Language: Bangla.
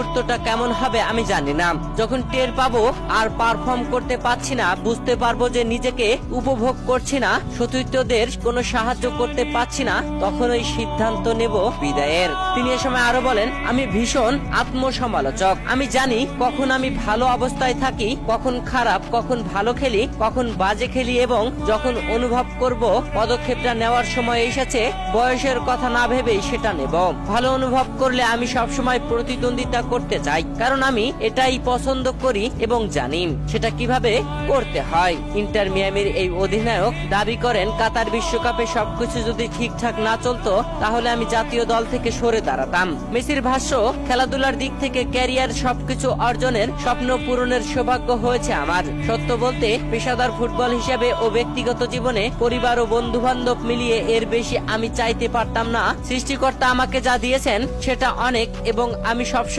মুহূর্তটা কেমন হবে আমি জানি না। যখন টের পাবো আর পারফর্ম করতে পারছি না, বুঝতে পারবো যে নিজেকে উপভোগ করছি না, সতীর্থদের কোনো সাহায্য করতে পারছি না, তখন ওই সিদ্ধান্ত নেব বিদায়ের। তিনি এ সময় আরো বলেন, আমি ভীষণ আত্মসমালোচক। আমি জানি কখন আমি ভালো অবস্থায় থাকি, কখন খারাপ, কখন ভালো খেলি, কখন বাজে খেলি, এবং যখন অনুভব করব পদক্ষেপটা নেওয়ার সময় এসেছে, বয়সের কথা না ভেবেই সেটা নেব। ভালো অনুভব করলে আমি সবসময় প্রতিদ্বন্দ্বিতা করতে চাই, কারণ আমি এটাই পছন্দ করি এবং জানি সেটা কিভাবে করতে হয়। ইন্টার মিয়ামির এই অধিনায়ক দাবি করেন, কাতার বিশ্বকাপে সবকিছু যদি ঠিকঠাক না চলতো তাহলে আমি জাতীয় দল থেকে সরে দাঁড়াতাম। মেসির ভাষ্য, খেলাধুলার দিক থেকে ক্যারিয়ার সবকিছু অর্জনের, স্বপ্ন পূরণের সৌভাগ্য হয়েছে আমার। সত্য বলতে পেশাদার ফুটবল হিসেবে ও ব্যক্তিগত জীবনে পরিবার ও বন্ধু বান্ধব মিলিয়ে এর বেশি আমি চাইতে পারতাম না। সৃষ্টিকর্তা আমাকে যা দিয়েছেন সেটা অনেক, এবং আমি সব